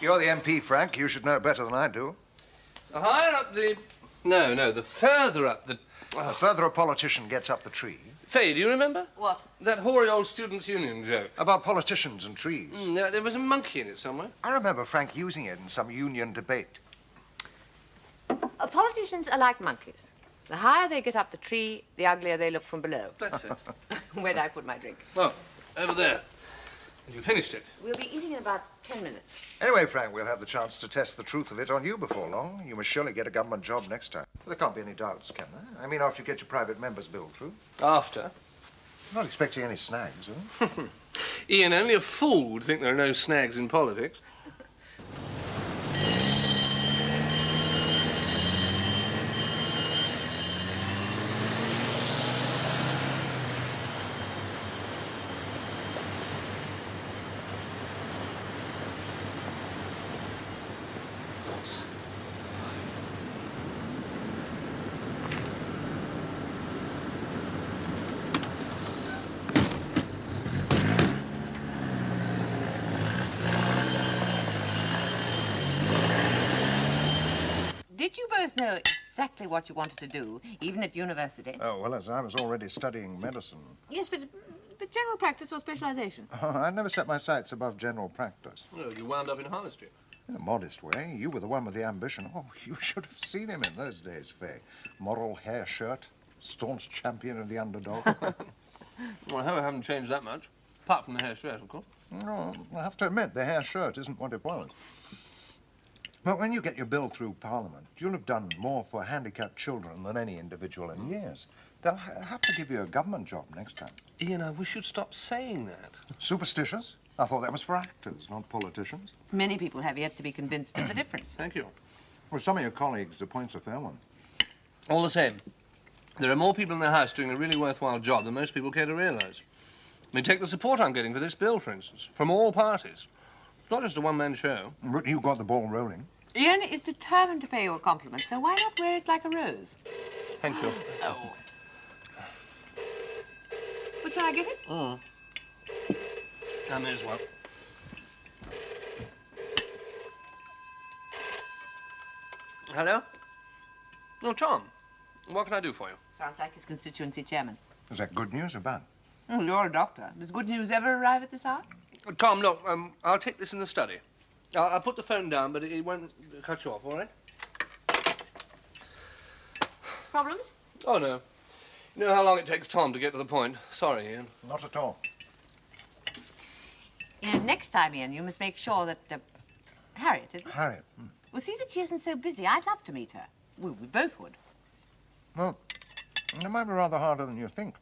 You're the MP, Frank. You should know better than I do. The higher up the... No, the further up the... The further a politician gets up the tree... Faye, do you remember? What? That hoary old Students' Union joke. About politicians and trees. There was a monkey in it somewhere. I remember Frank using it in some union debate. Politicians are like monkeys. The higher they get up the tree, the uglier they look from below. That's it. Where'd I put my drink? Oh, over there. You finished it. We'll be eating in about 10 minutes. Anyway, Frank, we'll have the chance to test the truth of it on you before long. You must surely get a government job next time. There can't be any doubts, can there? I mean, after you get your private member's bill through. After? Not expecting any snags, are you? Ian, only a fool would think there are no snags in politics. Did you both know exactly what you wanted to do, even at university? Oh, well, as I was already studying medicine. Yes, but general practice or specialization? I never set my sights above general practice. No, you wound up in Harley Street. In a modest way. You were the one with the ambition. Oh, you should have seen him in those days, Faye. Moral hair shirt, staunch champion of the underdog. Well, I hope I haven't changed that much. Apart from the hair shirt, of course. No, I have to admit, the hair shirt isn't what it was. But when you get your bill through Parliament, you'll have done more for handicapped children than any individual in years. They'll have to give you a government job next time. Ian, I wish you'd stop saying that. Superstitious? I thought that was for actors, not politicians. Many people have yet to be convinced of the difference. Thank you. Well, some of your colleagues, the point's a fair one. All the same, there are more people in the House doing a really worthwhile job than most people care to realise. I mean, take the support I'm getting for this bill, for instance, from all parties. It's not just a one-man show. But you got the ball rolling. Ian is determined to pay you a compliment, so why not wear it like a rose? Thank you. Oh. Well, shall I get it? I may as well. Hello? Oh, Tom. What can I do for you? Sounds like his constituency chairman. Is that good news or bad? Oh, you're a doctor. Does good news ever arrive at this hour? Tom, look, I'll take this in the study. I'll put the phone down, but it won't cut you off, all right? Problems? Oh, no. You know how long it takes Tom to get to the point. Sorry, Ian. Not at all. Ian, next time, Ian, you must make sure that... Harriet, is it? Harriet. Well, see that she isn't so busy. I'd love to meet her. We both would. Well, it might be rather harder than you think.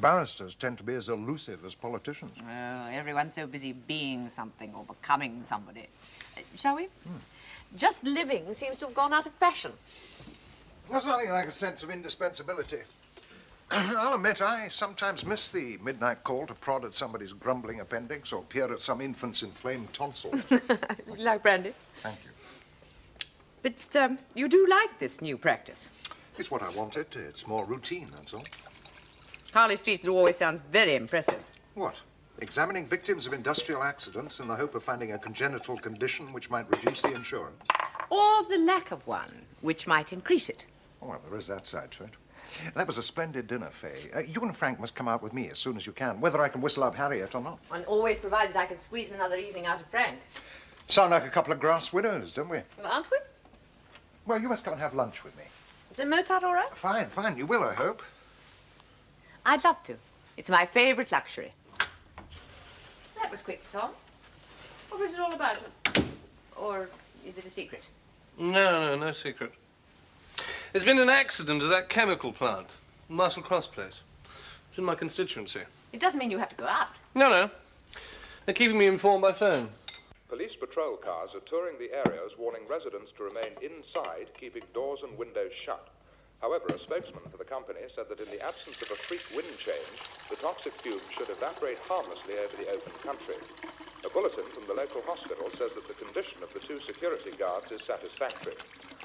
Barristers tend to be as elusive as politicians. Oh, everyone's so busy being something or becoming somebody. Shall we? Just living seems to have gone out of fashion. There's nothing like a sense of indispensability. I'll admit, I sometimes miss the midnight call to prod at somebody's grumbling appendix or peer at some infant's inflamed tonsils. Like brandy? Thank you. But you do like this new practice. It's what I wanted. It's more routine, that's all. Harley Street always sounds very impressive. What? Examining victims of industrial accidents in the hope of finding a congenital condition which might reduce the insurance? Or the lack of one, which might increase it. Oh, well, there is that side to it. That was a splendid dinner, Faye. You and Frank must come out with me as soon as you can, whether I can whistle up Harriet or not. And always provided I can squeeze another evening out of Frank. Sound like a couple of grass widows, don't we? Well, aren't we? Well, you must come and have lunch with me. Is a Mozart all right? Fine, fine. You will, I hope. I'd love to. It's my favourite luxury. That was quick, Tom. What was it all about? Or is it a secret? No secret. There's been an accident at that chemical plant, Marshall Cross Place. It's in my constituency. It doesn't mean you have to go out. No. They're keeping me informed by phone. Police patrol cars are touring the areas, warning residents to remain inside, keeping doors and windows shut. However, a spokesman for the company said that in the absence of a freak wind change, the toxic fumes should evaporate harmlessly over the open country. A bulletin from the local hospital says that the condition of the two security guards is satisfactory.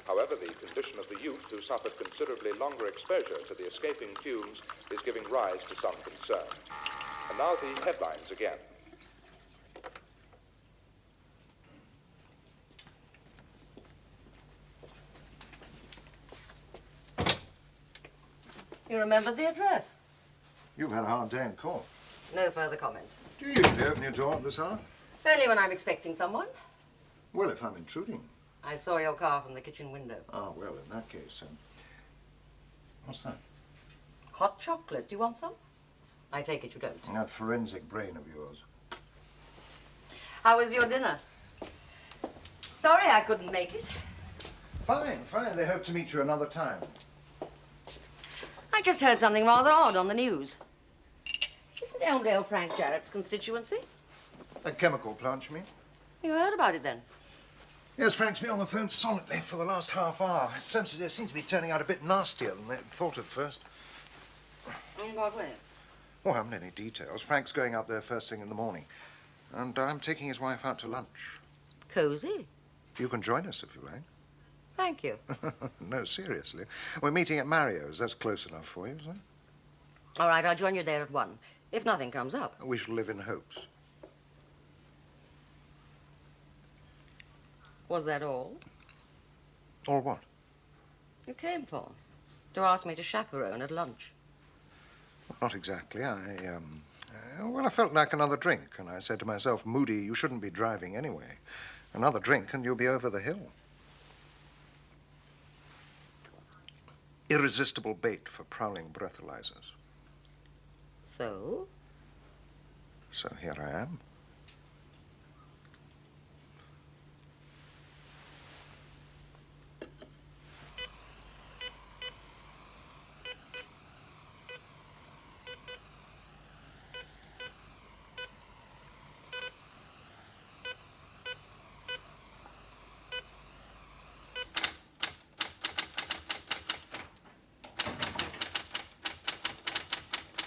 However, the condition of the youth who suffered considerably longer exposure to the escaping fumes is giving rise to some concern. And now the headlines again. You remember the address? You've had a hard day in court. No further comment. Do you usually open your door at this hour? Only when I'm expecting someone. Well, if I'm intruding. I saw your car from the kitchen window. Ah, well, in that case, what's that? Hot chocolate. Do you want some? I take it you don't. That forensic brain of yours. How was your dinner? Sorry I couldn't make it. Fine, fine. They hope to meet you another time. I just heard something rather odd on the news. Isn't Elmdale Frank Jarrett's constituency? A chemical plant, you mean? You heard about it then? Yes, Frank's been on the phone solidly for the last half hour. It seems to be turning out a bit nastier than they thought at first. In what way? Oh, I haven't any details. Frank's going up there first thing in the morning. And I'm taking his wife out to lunch. Cozy. You can join us if you like. Thank you. No, seriously. We're meeting at Mario's. That's close enough for you, isn't it? All right, I'll join you there at 1, if nothing comes up. We shall live in hopes. Was that all? Or what? You came for? To ask me to chaperone at lunch. Not exactly. Well, I felt like another drink, and I said to myself, Moody, you shouldn't be driving anyway. Another drink and you'll be over the hill. Irresistible bait for prowling breathalyzers. So? So here I am.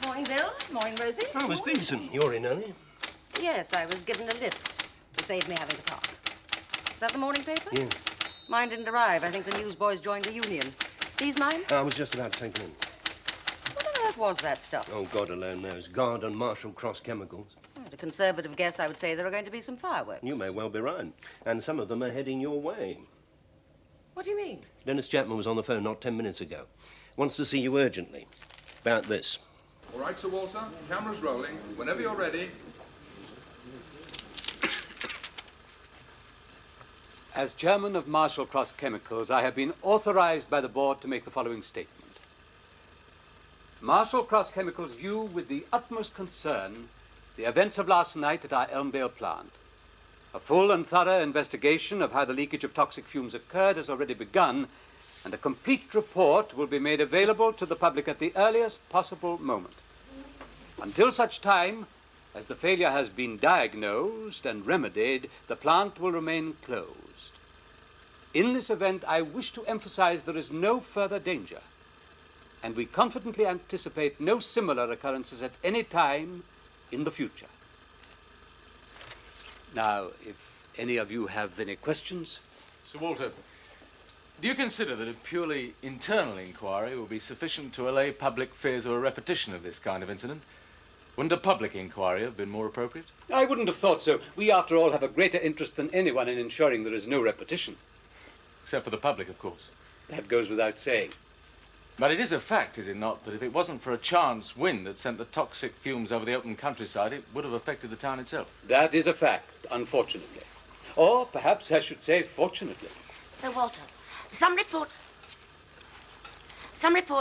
Morning, Bill. Morning, Rosie. Oh, Miss Peterson, you're in, aren't you? Yes, I was given a lift to save me having to park. Is that the morning paper? Yeah. Mine didn't arrive. I think the newsboys joined the union. These mine? I was just about to take them in. What on earth was that stuff? Oh, God alone knows. Guard and Marshall Cross Chemicals. At a conservative guess, I would say there are going to be some fireworks. You may well be right. And some of them are heading your way. What do you mean? Dennis Chapman was on the phone not 10 minutes ago. Wants to see you urgently. About this. All right, Sir Walter. Camera's rolling. Whenever you're ready. As chairman of Marshall Cross Chemicals, I have been authorized by the board to make the following statement. Marshall Cross Chemicals view with the utmost concern the events of last night at our Elmdale plant. A full and thorough investigation of how the leakage of toxic fumes occurred has already begun, and a complete report will be made available to the public at the earliest possible moment. Until such time as the failure has been diagnosed and remedied, the plant will remain closed. In this event, I wish to emphasize there is no further danger, and we confidently anticipate no similar occurrences at any time in the future. Now, if any of you have any questions. Sir Walter, do you consider that a purely internal inquiry will be sufficient to allay public fears of a repetition of this kind of incident? Wouldn't a public inquiry have been more appropriate? I wouldn't have thought so. We, after all, have a greater interest than anyone in ensuring there is no repetition. Except for the public, of course. That goes without saying. But it is a fact, is it not, that if it wasn't for a chance wind that sent the toxic fumes over the open countryside, it would have affected the town itself? That is a fact, unfortunately. Or perhaps I should say fortunately. Sir Walter, some reports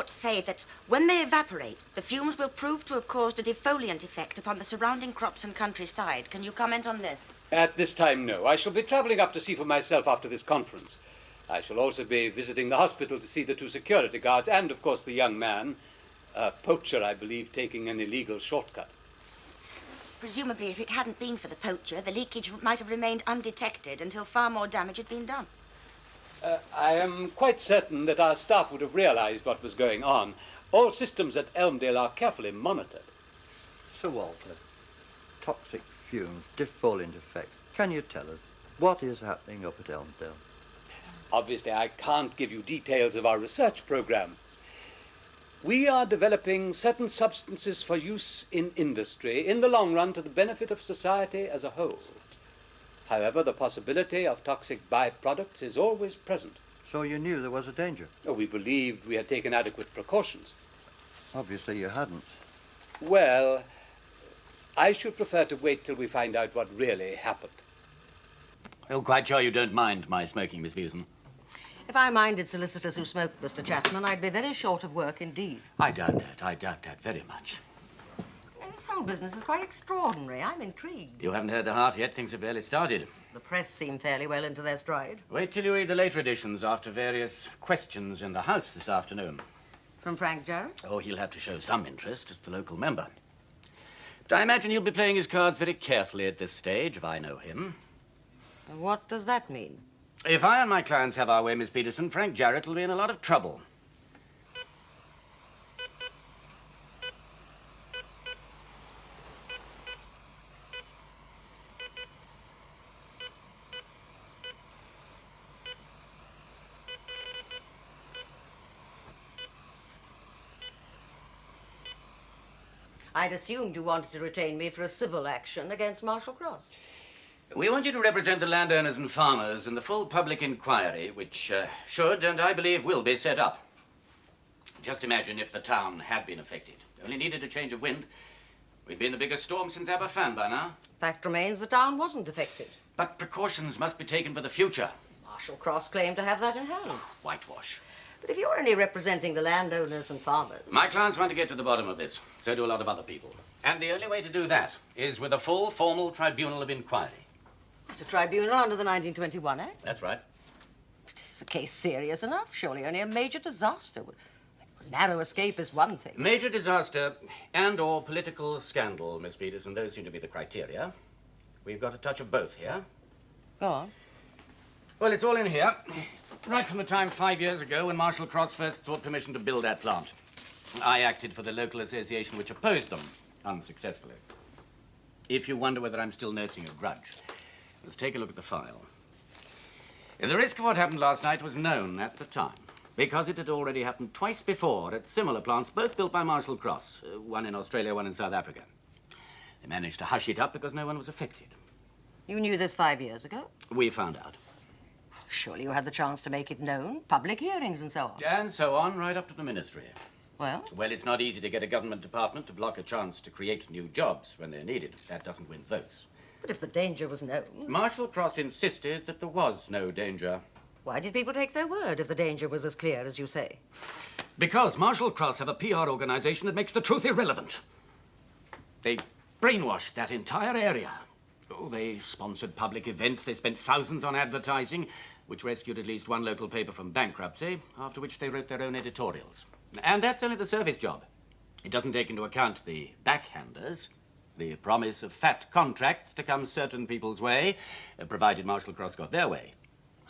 say that when they evaporate, the fumes will prove to have caused a defoliant effect upon the surrounding crops and countryside. Can you comment on this? At this time, no. I shall be travelling up to see for myself after this conference. I shall also be visiting the hospital to see the 2 security guards and, of course, the young man, a poacher, I believe, taking an illegal shortcut. Presumably, if it hadn't been for the poacher, the leakage might have remained undetected until far more damage had been done. I am quite certain that our staff would have realized what was going on. All systems at Elmdale are carefully monitored. Sir Walter, toxic fumes, defoliant effect. Can you tell us what is happening up at Elmdale? Obviously, I can't give you details of our research program. We are developing certain substances for use in industry in the long run to the benefit of society as a whole. However, the possibility of toxic byproducts is always present. So you knew there was a danger? We believed we had taken adequate precautions. Obviously you hadn't. Well, I should prefer to wait till we find out what really happened. Oh, quite sure you don't mind my smoking, Miss Peterson? If I minded solicitors who smoked, Mr. Chapman, I'd be very short of work indeed. I doubt that very much. This whole business is quite extraordinary. I'm intrigued. You haven't heard the half yet. Things have barely started. The press seem fairly well into their stride. Wait till you read the later editions after various questions in the House this afternoon. From Frank Jarrett? Oh, he'll have to show some interest as the local member. But I imagine he'll be playing his cards very carefully at this stage, if I know him. What does that mean? If I and my clients have our way, Miss Peterson, Frank Jarrett will be in a lot of trouble. I'd assumed you wanted to retain me for a civil action against Marshall Cross. We want you to represent the landowners and farmers in the full public inquiry, which should, and I believe will, be set up. Just imagine if the town had been affected. Only needed a change of wind. We'd be in the biggest storm since Aberfan by now. Fact remains the town wasn't affected. But precautions must be taken for the future. Marshall Cross claimed to have that in hand. Whitewash. But if you're only representing the landowners and farmers... My clients want to get to the bottom of this. So do a lot of other people. And the only way to do that is with a full, formal tribunal of inquiry. It's a tribunal under the 1921 Act. That's right. But is the case serious enough? Surely only a major disaster would... Narrow escape is one thing. Major disaster and/or political scandal, Miss Peterson. Those seem to be the criteria. We've got a touch of both here. Go on. Well, it's all in here. Right from the time 5 years ago when Marshall Cross first sought permission to build that plant. I acted for the local association which opposed them, unsuccessfully. If you wonder whether I'm still nursing a grudge, let's take a look at the file. The risk of what happened last night was known at the time, because it had already happened twice before at similar plants, both built by Marshall Cross, one in Australia, one in South Africa. They managed to hush it up because no one was affected. You knew this 5 years ago? We found out. Surely you had the chance to make it known, public hearings and so on. And so on, right up to the ministry. Well? Well, it's not easy to get a government department to block a chance to create new jobs when they're needed. That doesn't win votes. But if the danger was known... Marshall Cross insisted that there was no danger. Why did people take their word if the danger was as clear as you say? Because Marshall Cross have a PR organization that makes the truth irrelevant. They brainwashed that entire area. Oh, they sponsored public events. They spent thousands on advertising, which rescued at least one local paper from bankruptcy, after which they wrote their own editorials. And that's only the service job. It doesn't take into account the backhanders, the promise of fat contracts to come certain people's way, provided Marshall Cross got their way.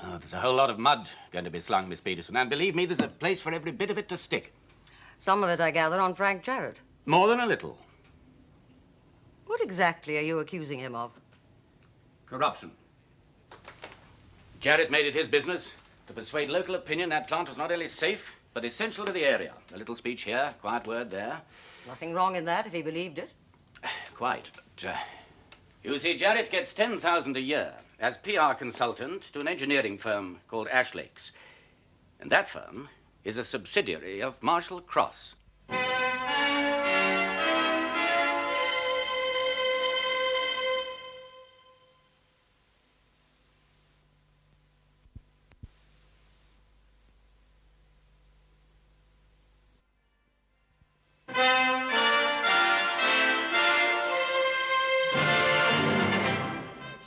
Oh, there's a whole lot of mud going to be slung, Miss Peterson, and believe me, there's a place for every bit of it to stick. Some of it, I gather, on Frank Jarrett. More than a little. What exactly are you accusing him of? Corruption. Jarrett made it his business to persuade local opinion that plant was not only safe, but essential to the area. A little speech here, quiet word there. Nothing wrong in that if he believed it. Quite, but you see, Jarrett gets $10,000 a year as PR consultant to an engineering firm called Ashlake's. And that firm is a subsidiary of Marshall Cross.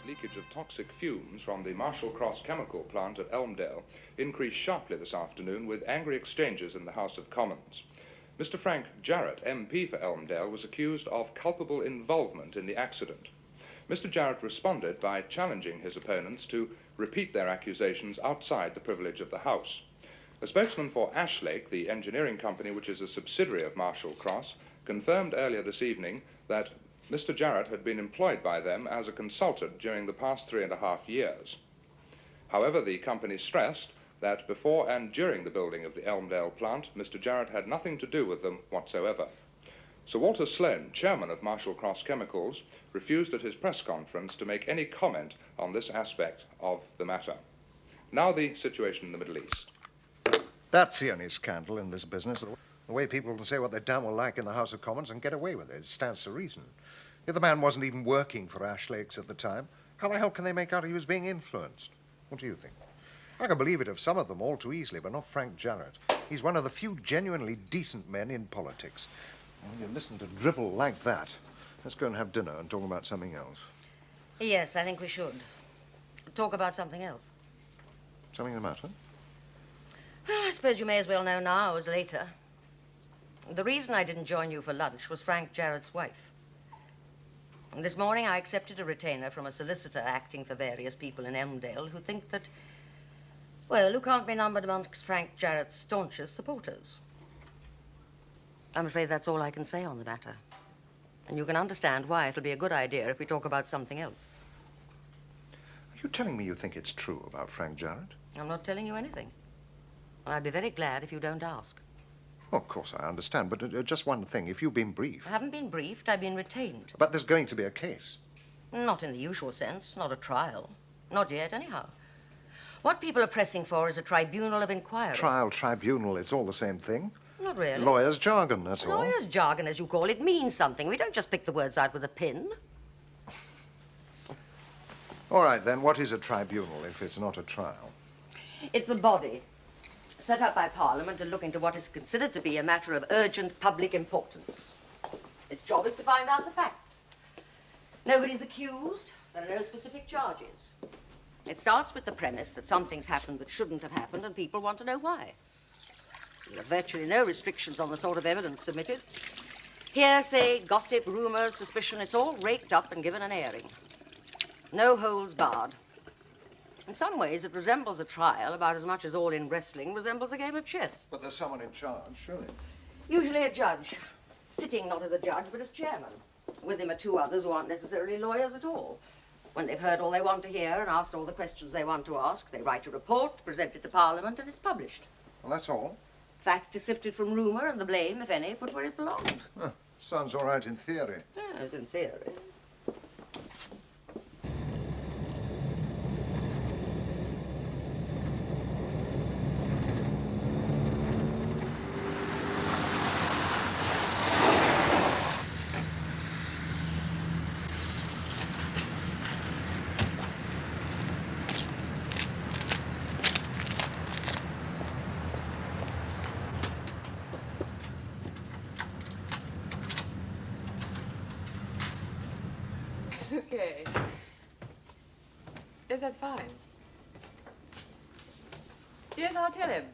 Leakage of toxic fumes from the Marshall Cross chemical plant at Elmdale increased sharply this afternoon with angry exchanges in the House of Commons. Mr. Frank Jarrett, MP for Elmdale, was accused of culpable involvement in the accident. Mr. Jarrett responded by challenging his opponents to repeat their accusations outside the privilege of the House. A spokesman for Ashlake, the engineering company which is a subsidiary of Marshall Cross, confirmed earlier this evening that Mr. Jarrett had been employed by them as a consultant during the past 3.5 years. However, the company stressed that before and during the building of the Elmdale plant, Mr. Jarrett had nothing to do with them whatsoever. Sir Walter Sloan, chairman of Marshall Cross Chemicals, refused at his press conference to make any comment on this aspect of the matter. Now the situation in the Middle East. That's the only scandal in this business. The way people can say what they damn well like in the House of Commons and get away with it. It stands to reason. If the man wasn't even working for Ashlake's at the time, how the hell can they make out he was being influenced? What do you think? I can believe it of some of them all too easily, but not Frank Jarrett. He's one of the few genuinely decent men in politics. When you listen to drivel like that, let's go and have dinner and talk about something else. Yes, I think we should. Talk about something else. Something the matter? Well, I suppose you may as well know now as later. The reason I didn't join you for lunch was Frank Jarrett's wife. And this morning I accepted a retainer from a solicitor acting for various people in Elmdale who think that, well, who can't be numbered amongst Frank Jarrett's staunchest supporters. I'm afraid that's all I can say on the matter. And you can understand why it'll be a good idea if we talk about something else. Are you telling me you think it's true about Frank Jarrett? I'm not telling you anything. And I'd be very glad if you don't ask. Oh, of course, I understand, but just one thing. If you've been briefed... I haven't been briefed, I've been retained. But there's going to be a case. Not in the usual sense, not a trial. Not yet, anyhow. What people are pressing for is a tribunal of inquiry. Trial, tribunal, it's all the same thing. Not really. Lawyer's jargon, that's all. Lawyer's jargon, as you call it, means something. We don't just pick the words out with a pin. All right, then, what is a tribunal if it's not a trial? It's a body set up by Parliament to look into what is considered to be a matter of urgent public importance. Its job is to find out the facts. Nobody's accused. There are no specific charges. It starts with the premise that something's happened that shouldn't have happened and people want to know why. There are virtually no restrictions on the sort of evidence submitted. Hearsay, gossip, rumours, suspicion, it's all raked up and given an airing. No holds barred. In some ways, it resembles a trial about as much as all in wrestling resembles a game of chess. But there's someone in charge, surely. Usually a judge, sitting not as a judge but as chairman. With him are two others who aren't necessarily lawyers at all. When they've heard all they want to hear and asked all the questions they want to ask, they write a report, present it to Parliament, and it's published. Well, that's all. Fact is sifted from rumour and the blame, if any, put where it belongs. Huh. Sounds all right in theory. Yes, in theory. Okay. Yes, that's fine. Yes, I'll tell him.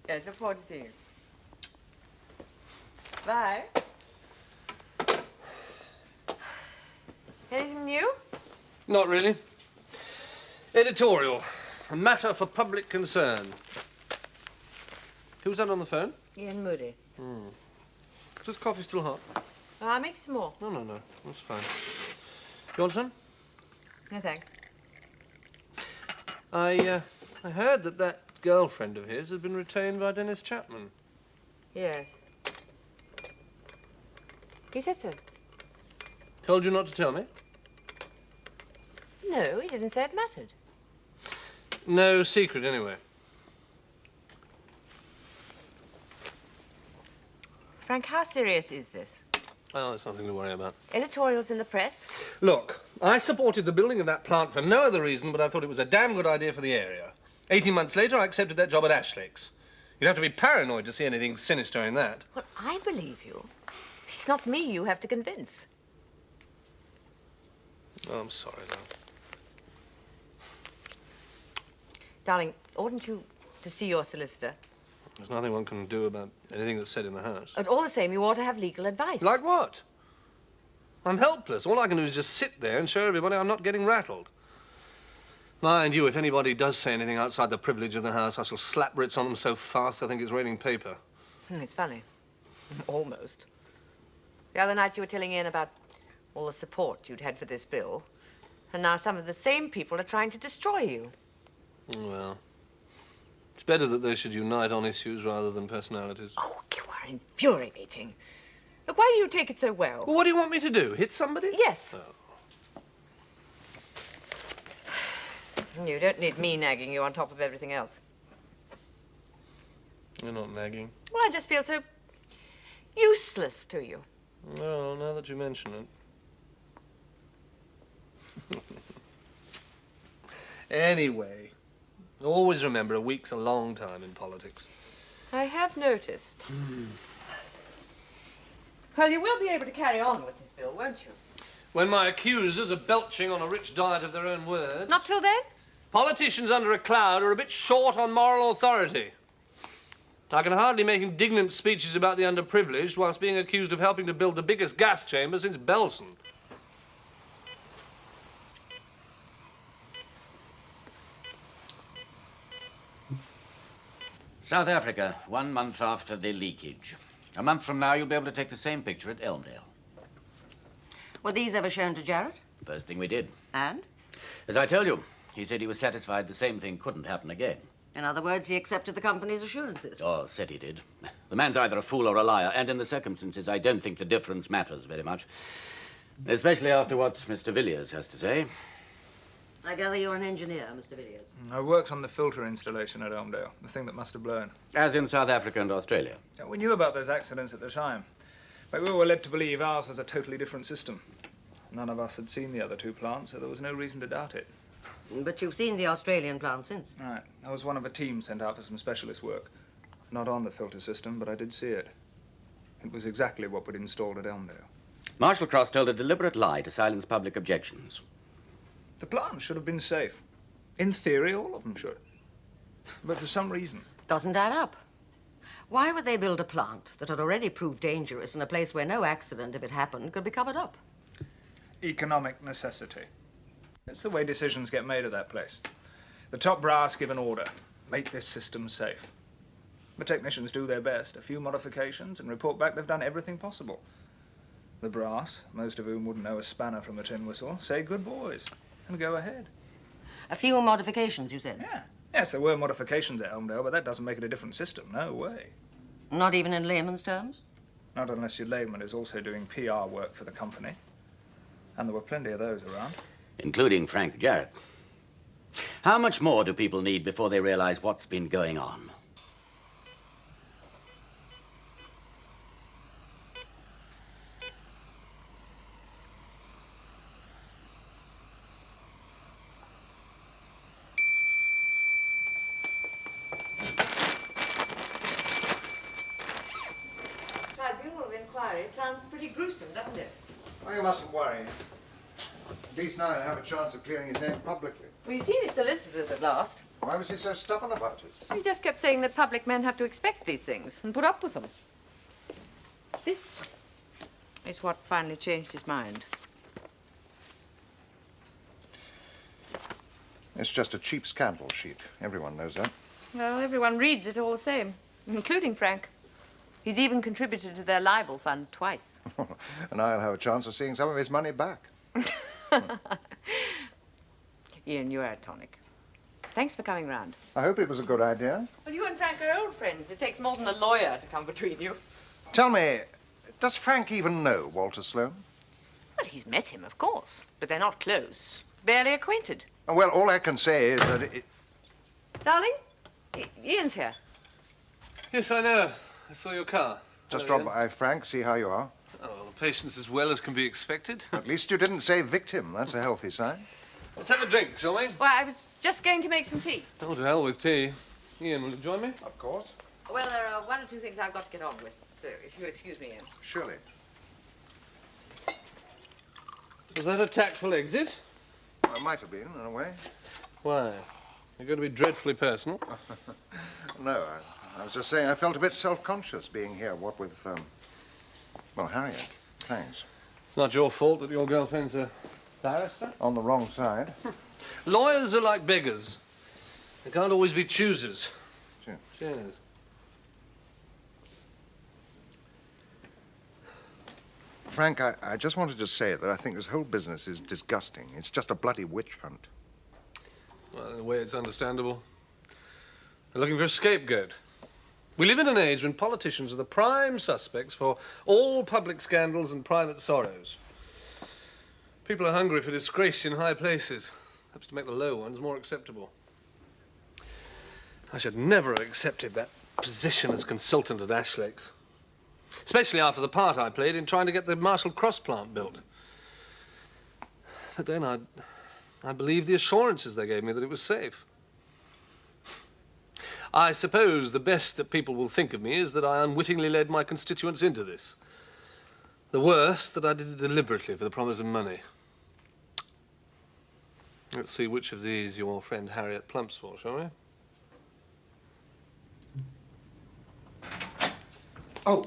Yes, look forward to seeing you. Bye. Anything new? Not really. Editorial. A matter for public concern. Who's that on the phone? Ian Moody. Is this coffee still hot? I'll make some more. No, that's fine. You want some? No, thanks. I heard that girlfriend of his had been retained by Dennis Chapman. Yes. He said so. Told you not to tell me? No, he didn't say it mattered. No secret, anyway. Frank, how serious is this? Oh, it's nothing to worry about. Editorials in the press? Look, I supported the building of that plant for no other reason but I thought it was a damn good idea for the area. 18 months later, I accepted that job at Ashlake's. You'd have to be paranoid to see anything sinister in that. Well, I believe you. It's not me you have to convince. Oh, I'm sorry, love. Darling, oughtn't you to see your solicitor? There's nothing one can do about anything that's said in the house. But all the same, you ought to have legal advice. Like what? I'm helpless. All I can do is just sit there and show everybody I'm not getting rattled. Mind you, if anybody does say anything outside the privilege of the house, I shall slap writs on them so fast I think it's raining paper. It's funny. Almost. The other night you were telling Ian about all the support you'd had for this bill, and now some of the same people are trying to destroy you. Well, it's better that they should unite on issues rather than personalities. Oh, you are infuriating. Look, why do you take it so well? Well, what do you want me to do? Hit somebody? Yes. Oh. You don't need me nagging you on top of everything else. You're not nagging. Well, I just feel so useless to you. Well, now that you mention it. Anyway, always remember a week's a long time in politics. I have noticed. Well, you will be able to carry on with this bill, won't you? When my accusers are belching on a rich diet of their own words. Not till then? Politicians under a cloud are a bit short on moral authority. I can hardly make indignant speeches about the underprivileged whilst being accused of helping to build the biggest gas chamber since Belsen. South Africa, 1 month after the leakage. A month from now, you'll be able to take the same picture at Elmdale. Were these ever shown to Jarrett? First thing we did. And? As I told you, he said he was satisfied the same thing couldn't happen again. In other words, he accepted the company's assurances. Oh, said he did. The man's either a fool or a liar, and in the circumstances, I don't think the difference matters very much. Especially after what Mr. Villiers has to say. I gather you're an engineer, Mr. Villiers. I worked on the filter installation at Elmdale, the thing that must have blown. As in South Africa and Australia. We knew about those accidents at the time, but we were led to believe ours was a totally different system. None of us had seen the other two plants, so there was no reason to doubt it. But you've seen the Australian plant since. Right. I was one of a team sent out for some specialist work. Not on the filter system, but I did see it. It was exactly what we'd installed at Elmdale. Marshall Cross told a deliberate lie to silence public objections. The plant should have been safe. In theory, all of them should. But for some reason... Doesn't add up. Why would they build a plant that had already proved dangerous in a place where no accident, if it happened, could be covered up? Economic necessity. It's the way decisions get made at that place. The top brass give an order. Make this system safe. The technicians do their best, a few modifications, and report back they've done everything possible. The brass, most of whom wouldn't know a spanner from a tin whistle, say good boys and go ahead. A few modifications, you said? Yeah. Yes, there were modifications at Elmdale, but that doesn't make it a different system. No way. Not even in layman's terms? Not unless your layman is also doing PR work for the company. And there were plenty of those around. Including Frank Jarrett. How much more do people need before they realize what's been going on? Tribunal of inquiry sounds pretty gruesome, doesn't it? Oh, you mustn't worry. At least now he'll have a chance of clearing his name publicly. Well, you've seen his solicitors at last. Why was he so stubborn about it? He just kept saying that public men have to expect these things and put up with them. This is what finally changed his mind. It's just a cheap scandal sheet. Everyone knows that. Well, everyone reads it all the same, including Frank. He's even contributed to their libel fund twice. And I'll have a chance of seeing some of his money back. Ian, you're a tonic. Thanks for coming round. I hope it was a good idea. Well, you and Frank are old friends. It takes more than a lawyer to come between you. Tell me, does Frank even know Walter Sloan? Well, he's met him, of course. But they're not close. Barely acquainted. Well, all I can say is that it... Darling, Ian's here. Yes, I know. I saw your car. Just Hello, drop Ian. by, Frank, see how you are. Oh, the patient's as well as can be expected. At least you didn't say victim. That's a healthy sign. Let's have a drink, shall we? Well, I was just going to make some tea. Oh, to hell with tea. Ian, will you join me? Of course. Well, there are one or two things I've got to get on with, so if you'll excuse me, Ian. Surely. Was that a tactful exit? Well, it might have been, in a way. Why? You're going to be dreadfully personal. No, I was just saying I felt a bit self-conscious being here, what with, well, Harriet. Thanks. It's not your fault that your girlfriend's a barrister. On the wrong side. Lawyers are like beggars. They can't always be choosers. Cheers. Cheers. Frank, I just wanted to say that I think this whole business is disgusting. It's just a bloody witch hunt. Well, in a way, it's understandable. They're looking for a scapegoat. We live in an age when politicians are the prime suspects for all public scandals and private sorrows. People are hungry for disgrace in high places, perhaps to make the low ones more acceptable. I should never have accepted that position as consultant at Ashlake's. Especially after the part I played in trying to get the Marshall Cross plant built. But then I believed the assurances they gave me that it was safe. I suppose the best that people will think of me is that I unwittingly led my constituents into this. The worst, that I did it deliberately for the promise of money. Let's see which of these your friend Harriet plumps for, shall we? Oh,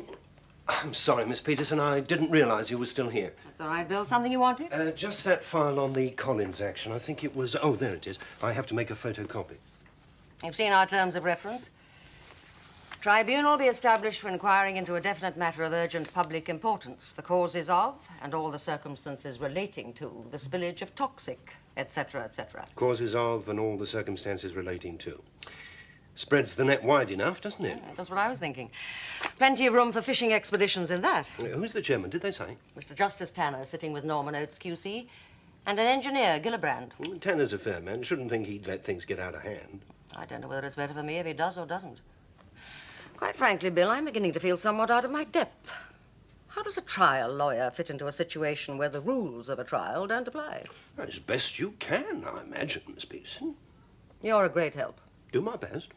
I'm sorry, Miss Peterson. I didn't realise you were still here. That's all right, Bill. Something you wanted? Just that file on the Collins action. I think it was... Oh, there it is. I have to make a photocopy. You've seen our terms of reference. Tribunal be established for inquiring into a definite matter of urgent public importance, the causes of, and all the circumstances relating to, the spillage of toxic, etc., etc. Causes of and all the circumstances relating to. Spreads the net wide enough, doesn't it? That's what I was thinking. Plenty of room for fishing expeditions in that. Who's the chairman, did they say? Mr. Justice Tanner, sitting with Norman Oates, QC, and an engineer, Gillibrand. Tanner's a fair man. Shouldn't think he'd let things get out of hand. I don't know whether it's better for me if he does or doesn't. Quite frankly, Bill, I'm beginning to feel somewhat out of my depth. How does a trial lawyer fit into a situation where the rules of a trial don't apply? As best you can, I imagine, Miss Peterson. You're a great help. Do my best.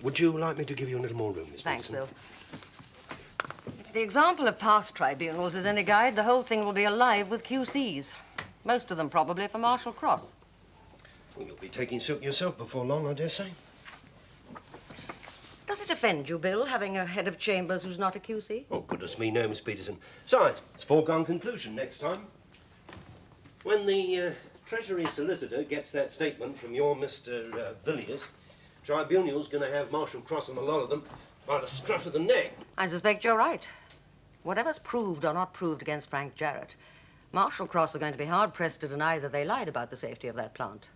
Would you like me to give you a little more room, Miss Thanks, Peterson? Bill. If the example of past tribunals is any guide, the whole thing will be alive with QCs. Most of them probably for Marshall Cross. Well, you'll be taking suit yourself before long, I dare say. Does it offend you, Bill, having a head of chambers who's not a QC? Oh, goodness me, no, Miss Peterson. Besides, it's foregone conclusion next time. When the Treasury solicitor gets that statement from your Mr. Villiers, Tribunal's going to have Marshall Cross and a lot of them by the scruff of the neck. I suspect you're right. Whatever's proved or not proved against Frank Jarrett, Marshall Cross are going to be hard-pressed to deny that they lied about the safety of that plant.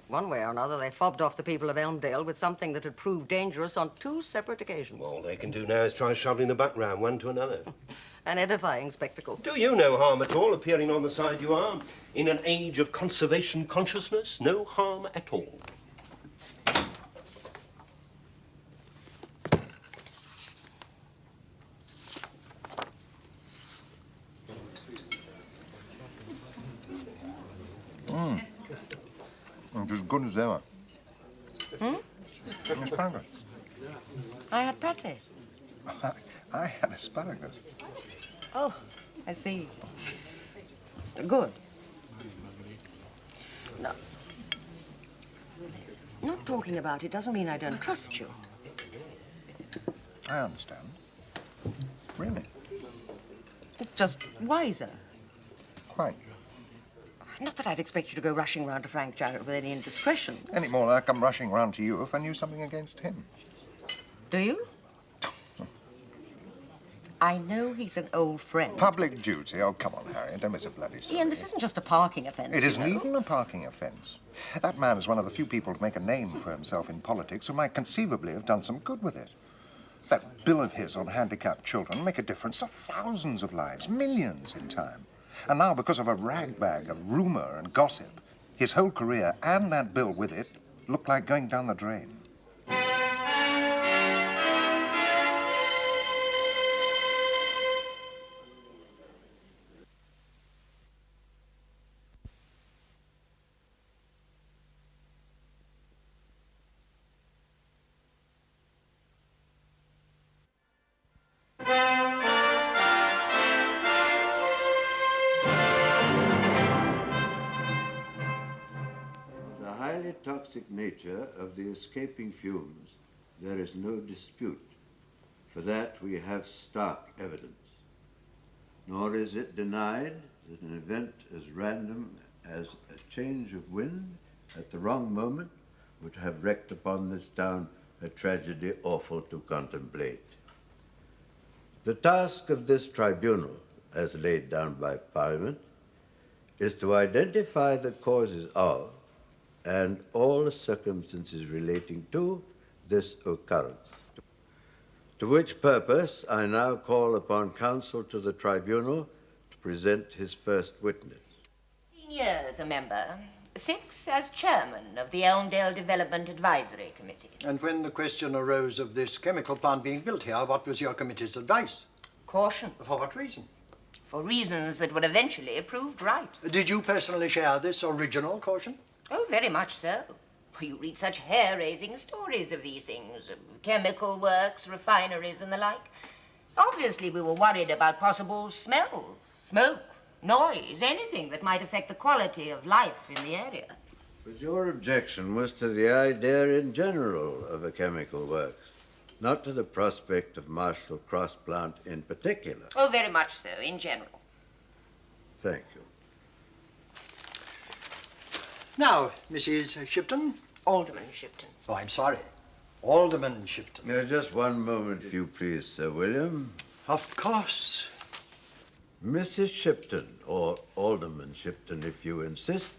One way or another, they fobbed off the people of Elmdale with something that had proved dangerous on 2 separate occasions. All they can do now is try shoveling the buck round one to another. An edifying spectacle. Do you no harm at all, appearing on the side you are? In an age of conservation consciousness, no harm at all. It's as good as ever. Asparagus. I had pate. I had asparagus. Oh, I see. Good. No. Not talking about it doesn't mean I don't trust you. I understand. Really? It's just wiser. Quite. Not that I'd expect you to go rushing round to Frank Jarrett with any indiscretion. Any more like I'm rushing round to you if I knew something against him. Do you? I know he's an old friend. Public duty? Oh, come on, Harriet. Don't miss a bloody story. Ian, this isn't just a parking offence. It isn't you know. even a parking offence. That man is one of the few people to make a name for himself in politics who might conceivably have done some good with it. That bill of his on handicapped children make a difference to thousands of lives, millions in time. And now, because of a ragbag of rumour and gossip, his whole career and that bill with it look like going down the drain. Toxic nature of the escaping fumes, there is no dispute. For that we have stark evidence. Nor is it denied that an event as random as a change of wind at the wrong moment would have wreaked upon this town a tragedy awful to contemplate. The task of this tribunal, as laid down by Parliament, is to identify the causes of and all the circumstances relating to this occurrence. To which purpose I now call upon counsel to the tribunal to present his first witness. 15 years a member. 6 as chairman of the Elmdale Development Advisory Committee. And when the question arose of this chemical plant being built here, what was your committee's advice? Caution. For what reason? For reasons that were eventually proved right. Did you personally share this original caution? Oh, very much so. You read such hair-raising stories of these things, chemical works, refineries and the like. Obviously, we were worried about possible smells, smoke, noise, anything that might affect the quality of life in the area. But your objection was to the idea in general of a chemical works, not to the prospect of Marshall Cross plant in particular. Oh, very much so, in general. Thank you. Now, Mrs. Shipton. Alderman Shipton. Oh, I'm sorry. Alderman Shipton. Just one moment, if you please, Sir William. Of course. Mrs. Shipton, or Alderman Shipton, if you insist.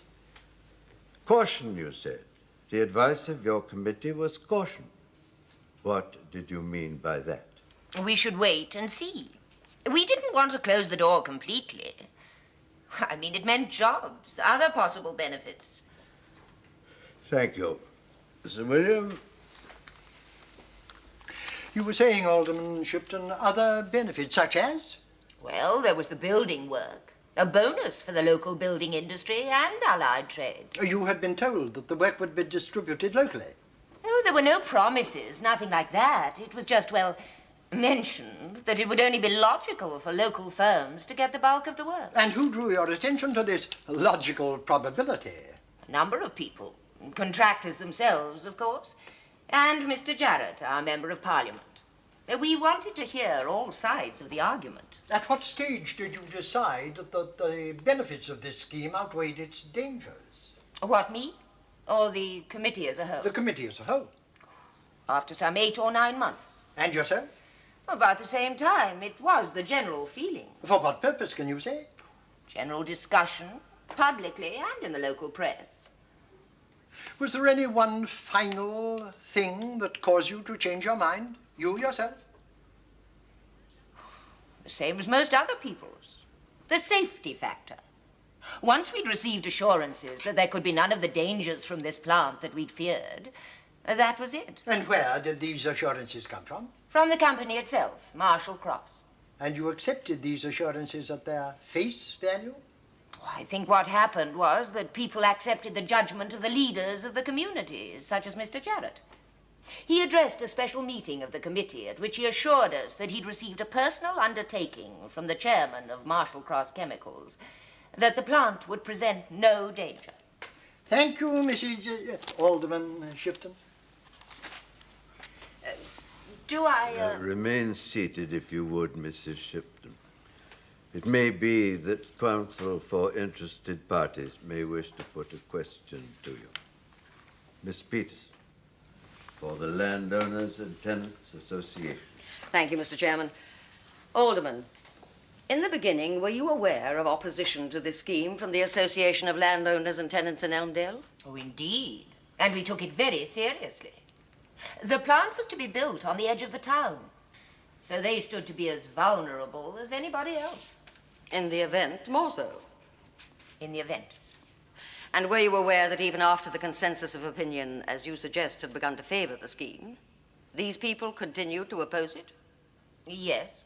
Caution, you said. The advice of your committee was caution. What did you mean by that? We should wait and see. We didn't want to close the door completely. I mean, it meant jobs, other possible benefits. Thank you. Sir William? You were saying, Alderman Shipton, other benefits, such as? Well, there was the building work, a bonus for the local building industry and allied trade. You had been told that the work would be distributed locally. Oh, there were no promises, nothing like that. It was just, well, mentioned that it would only be logical for local firms to get the bulk of the work. And who drew your attention to this logical probability? A number of people. Contractors themselves, of course. And Mr. Jarrett, our Member of Parliament. We wanted to hear all sides of the argument. At what stage did you decide that the benefits of this scheme outweighed its dangers? What, me? Or the committee as a whole? The committee as a whole. After some 8 or 9 months. And yourself? About the same time. It was the general feeling. For what purpose, can you say? General discussion, publicly and in the local press. Was there any one final thing that caused you to change your mind? You yourself? The same as most other people's. The safety factor. Once we'd received assurances that there could be none of the dangers from this plant that we'd feared, that was it. And where did these assurances come from? From the company itself, Marshall Cross. And you accepted these assurances at their face value? I think what happened was that people accepted the judgment of the leaders of the community, such as Mr. Jarrett. He addressed a special meeting of the committee at which he assured us that he'd received a personal undertaking from the chairman of Marshall Cross Chemicals that the plant would present no danger. Thank you, Mrs. Alderman Shipton. Do I... Remain seated, if you would, Mrs. Shipton. It may be that counsel for interested parties may wish to put a question to you. Miss Peters, for the Landowners and Tenants Association. Thank you, Mr. Chairman. Alderman, in the beginning, were you aware of opposition to this scheme from the Association of Landowners and Tenants in Elmdale? Oh, indeed. And we took it very seriously. The plant was to be built on the edge of the town, so they stood to be as vulnerable as anybody else. In the event, more so. In the event. And were you aware that even after the consensus of opinion, as you suggest, had begun to favor the scheme, these people continued to oppose it? Yes.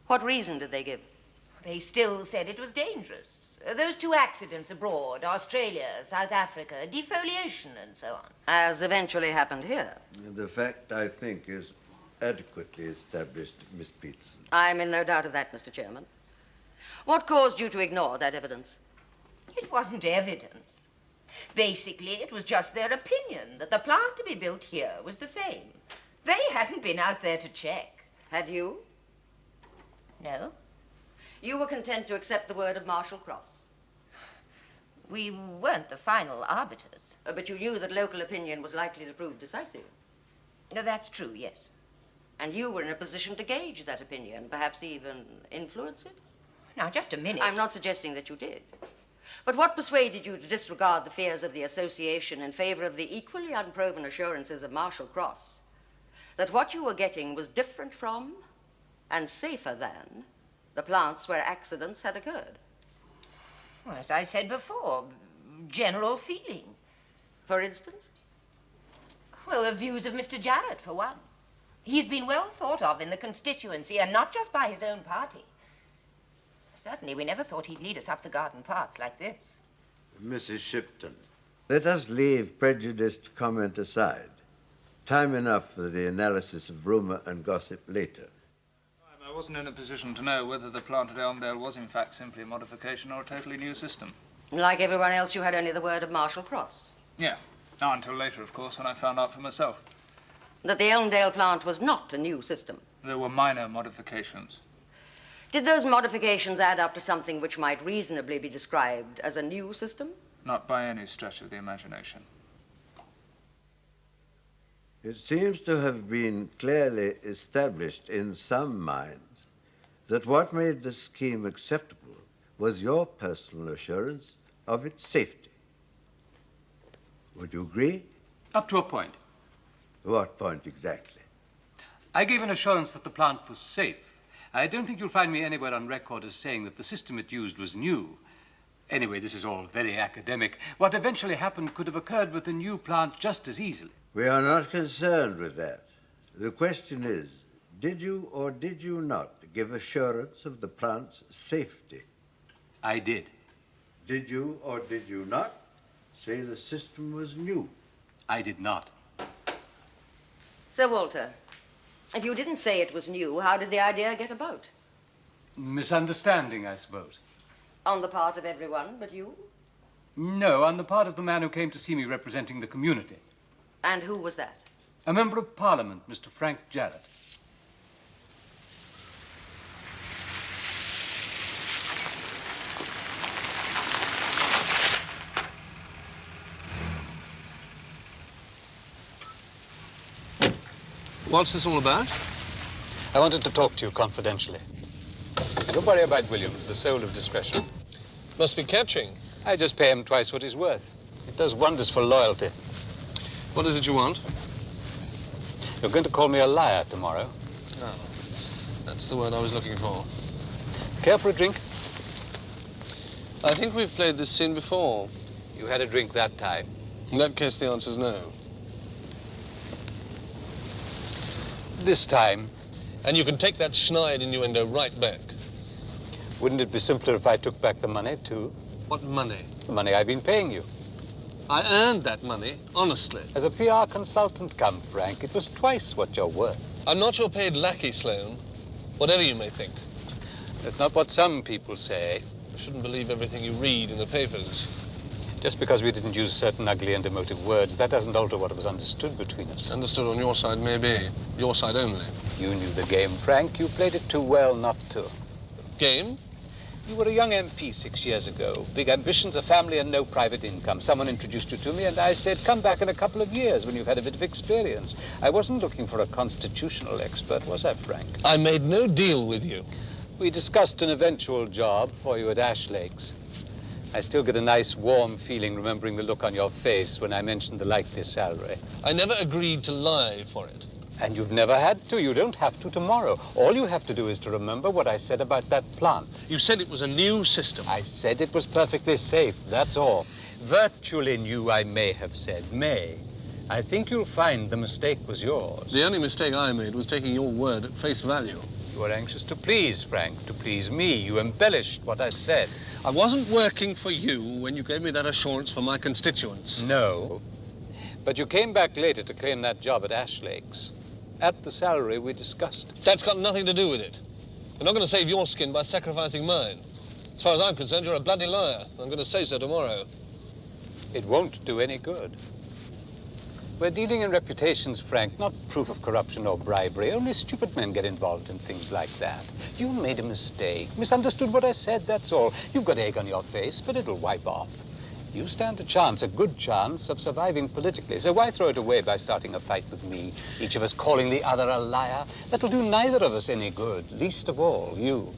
What reason did they give? They still said it was dangerous. Those 2 accidents abroad, Australia, South Africa, defoliation and so on. As eventually happened here. The fact, I think, is adequately established, Miss Peterson. I'm in no doubt of that, Mr. Chairman. What caused you to ignore that evidence? It wasn't evidence. Basically, it was just their opinion that the plant to be built here was the same. They hadn't been out there to check. Had you? No. You were content to accept the word of Marshall Cross? We weren't the final arbiters. But you knew that local opinion was likely to prove decisive? That's true, yes. And you were in a position to gauge that opinion, perhaps even influence it? Now, just a minute. I'm not suggesting that you did. But what persuaded you to disregard the fears of the association in favor of the equally unproven assurances of Marshall Cross that what you were getting was different from and safer than the plants where accidents had occurred? Well, as I said before, general feeling. For instance? Well, the views of Mr. Jarrett, for one. He's been well thought of in the constituency, and not just by his own party. Certainly, we never thought he'd lead us up the garden path like this. Mrs. Shipton, let us leave prejudiced comment aside. Time enough for the analysis of rumor and gossip later. I wasn't in a position to know whether the plant at Elmdale was in fact simply a modification or a totally new system. Like everyone else, you had only the word of Marshall Cross. Yeah. Not until later, of course, when I found out for myself. That the Elmdale plant was not a new system. There were minor modifications. Did those modifications add up to something which might reasonably be described as a new system? Not by any stretch of the imagination. It seems to have been clearly established in some minds that what made the scheme acceptable was your personal assurance of its safety. Would you agree? Up to a point. What point exactly? I gave an assurance that the plant was safe. I don't think you'll find me anywhere on record as saying that the system it used was new. Anyway, this is all very academic. What eventually happened could have occurred with the new plant just as easily. We are not concerned with that. The question is, did you or did you not give assurance of the plant's safety? I did. Did you or did you not say the system was new? I did not. Sir Walter, if you didn't say it was new, how did the idea get about? Misunderstanding, I suppose. On the part of everyone but you? No, on the part of the man who came to see me representing the community. And who was that? A member of Parliament, Mr. Frank Jarrett. What's this all about? I wanted to talk to you confidentially. Don't worry about Williams, the soul of discretion. Must be catching. I just pay him twice what he's worth. It does wonders for loyalty. What is it you want? You're going to call me a liar tomorrow. Oh, that's the word I was looking for. Care for a drink? I think we've played this scene before. You had a drink that time. In that case, the answer's no. This time. And you can take that snide innuendo right back. Wouldn't it be simpler if I took back the money, too? What money? The money I've been paying you. I earned that money, honestly. As a PR consultant, come, Frank, it was twice what you're worth. I'm not your paid lackey, Sloan, whatever you may think. That's not what some people say. I shouldn't believe everything you read in the papers. Just because we didn't use certain ugly and emotive words, that doesn't alter what was understood between us. Understood on your side, maybe. Your side only. You knew the game, Frank. You played it too well not to. Game? You were a young MP 6 years ago. Big ambitions, a family, and no private income. Someone introduced you to me, and I said, come back in a couple of years when you've had a bit of experience. I wasn't looking for a constitutional expert, was I, Frank? I made no deal with you. We discussed an eventual job for you at Ash Lakes. I still get a nice, warm feeling remembering the look on your face when I mentioned the likely salary. I never agreed to lie for it. And you've never had to. You don't have to tomorrow. All you have to do is to remember what I said about that plant. You said it was a new system. I said it was perfectly safe, that's all. Virtually new, I may have said. May. I think you'll find the mistake was yours. The only mistake I made was taking your word at face value. You were anxious to please, Frank, to please me. You embellished what I said. I wasn't working for you when you gave me that assurance for my constituents. No. But you came back later to claim that job at Ash Lakes. At the salary we discussed. That's got nothing to do with it. You're not going to save your skin by sacrificing mine. As far as I'm concerned, you're a bloody liar. I'm going to say so tomorrow. It won't do any good. We're dealing in reputations, Frank, not proof of corruption or bribery. Only stupid men get involved in things like that. You made a mistake, misunderstood what I said, that's all. You've got egg on your face, but it'll wipe off. You stand a chance, a good chance, of surviving politically. So why throw it away by starting a fight with me, each of us calling the other a liar? That'll do neither of us any good, least of all you.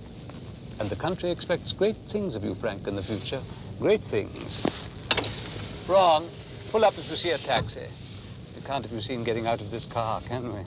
And the country expects great things of you, Frank, in the future. Great things. Ron, pull up if you see a taxi. We can't have you seen getting out of this car, can we?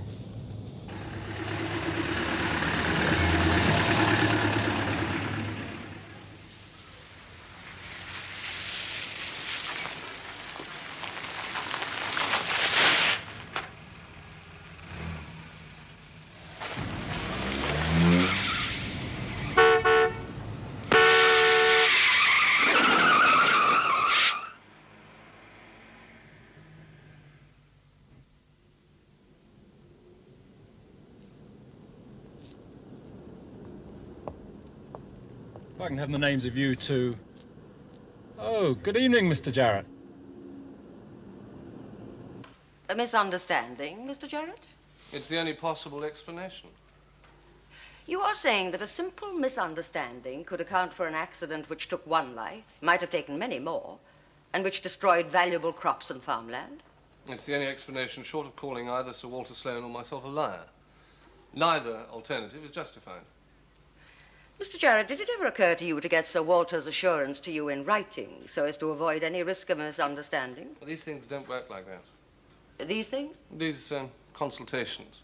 If I can have the names of you two. Oh, good evening, Mr. Jarrett. A misunderstanding, Mr. Jarrett? It's the only possible explanation. You are saying that a simple misunderstanding could account for an accident which took one life, might have taken many more, and which destroyed valuable crops and farmland? It's the only explanation short of calling either Sir Walter Sloan or myself a liar. Neither alternative is justified. Mr. Jarrett, did it ever occur to you to get Sir Walter's assurance to you in writing so as to avoid any risk of misunderstanding? Well, these things don't work like that. These things? These consultations.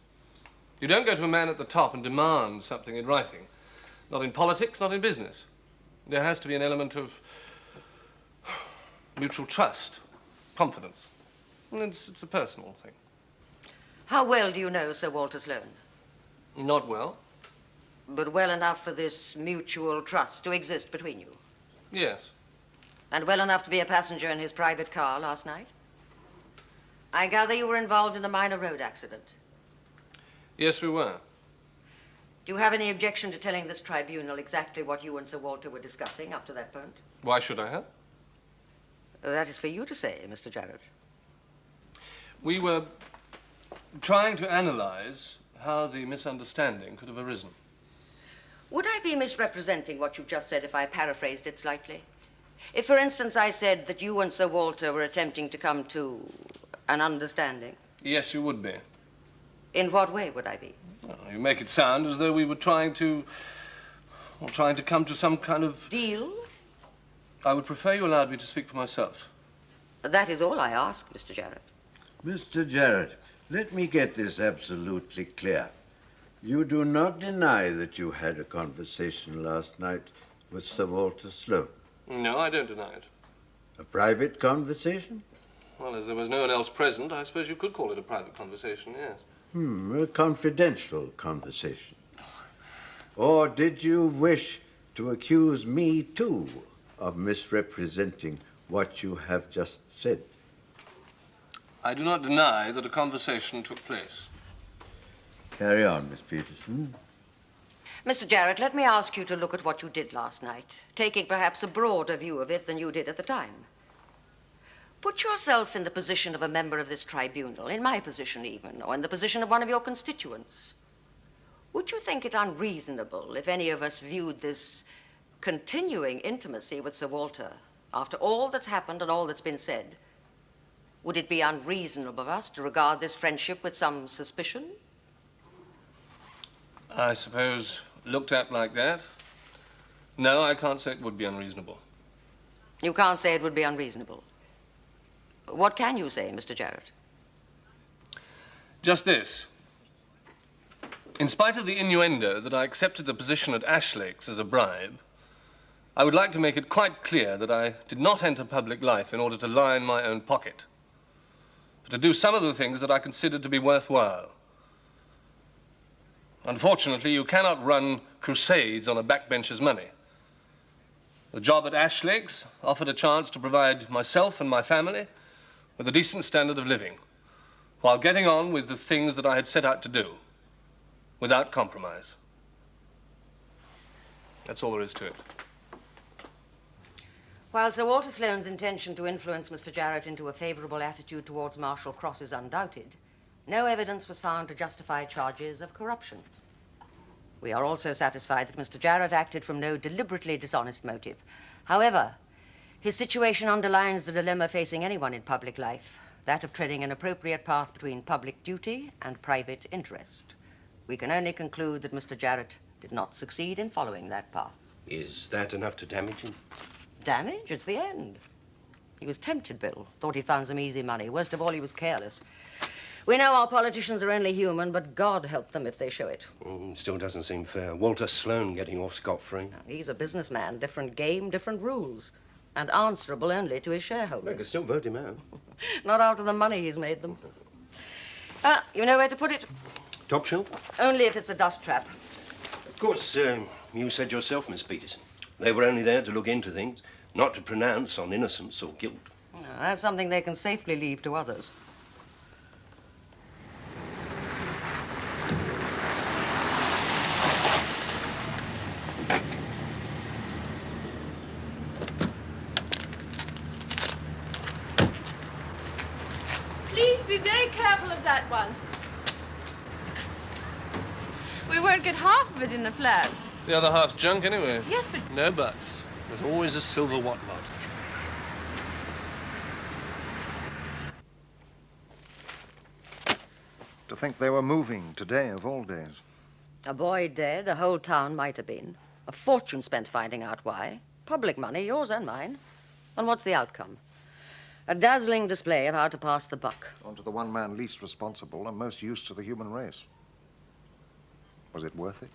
You don't go to a man at the top and demand something in writing. Not in politics, not in business. There has to be an element of mutual trust, confidence. And it's a personal thing. How well do you know Sir Walter Sloan? Not well. But well enough for this mutual trust to exist between you? Yes. And well enough to be a passenger in his private car last night? I gather you were involved in a minor road accident. Yes, we were. Do you have any objection to telling this tribunal exactly what you and Sir Walter were discussing up to that point? Why should I have? That is for you to say, Mr. Jarrett. We were trying to analyze how the misunderstanding could have arisen. Would I be misrepresenting what you've just said if I paraphrased it slightly? If, for instance, I said that you and Sir Walter were attempting to come to an understanding? Yes, you would be. In what way would I be? Well, you make it sound as though we were trying to come to some kind of... Deal? I would prefer you allowed me to speak for myself. That is all I ask, Mr. Jarrett. Mr. Jarrett, let me get this absolutely clear. You do not deny that you had a conversation last night with Sir Walter Sloan? No, I don't deny it. A private conversation? Well, as there was no one else present, I suppose you could call it a private conversation, yes. A confidential conversation. Or did you wish to accuse me, too, of misrepresenting what you have just said? I do not deny that a conversation took place. Carry on, Miss Peterson. Mr. Jarrett, let me ask you to look at what you did last night, taking perhaps a broader view of it than you did at the time. Put yourself in the position of a member of this tribunal, in my position even, or in the position of one of your constituents. Would you think it unreasonable if any of us viewed this continuing intimacy with Sir Walter, after all that's happened and all that's been said, would it be unreasonable of us to regard this friendship with some suspicion? I suppose, looked at like that, no, I can't say it would be unreasonable. You can't say it would be unreasonable. What can you say, Mr. Jarrett? Just this. In spite of the innuendo that I accepted the position at Ashleig's as a bribe, I would like to make it quite clear that I did not enter public life in order to line my own pocket, but to do some of the things that I considered to be worthwhile. Unfortunately, you cannot run crusades on a backbencher's money. The job at Ashleig's offered a chance to provide myself and my family with a decent standard of living, while getting on with the things that I had set out to do, without compromise. That's all there is to it. While Sir Walter Sloane's intention to influence Mr. Jarrett into a favorable attitude towards Marshal Cross is undoubted, no evidence was found to justify charges of corruption. We are also satisfied that Mr. Jarrett acted from no deliberately dishonest motive. However, his situation underlines the dilemma facing anyone in public life, that of treading an appropriate path between public duty and private interest. We can only conclude that Mr. Jarrett did not succeed in following that path. Is that enough to damage him? Damage? It's the end. He was tempted, Bill. Thought he'd found some easy money. Worst of all, he was careless. We know our politicians are only human, but God help them if they show it. Still doesn't seem fair. Walter Sloan getting off scot-free. He's a businessman. Different game, different rules. And answerable only to his shareholders. They could still vote him out. Not out of the money he's made them. You know where to put it? Top shelf? Only if it's a dust trap. Of course, you said yourself, Miss Peterson. They were only there to look into things, not to pronounce on innocence or guilt. No, that's something they can safely leave to others. careful of that one. We won't get half of it in the flat. The other half's junk anyway. Yes, but... No buts. There's always a silver whatnot. To think they were moving today of all days. A boy dead, a whole town might have been. A fortune spent finding out why. Public money, yours and mine. And what's the outcome? A dazzling display of how to pass the buck. On to the one man least responsible and most used to the human race. Was it worth it?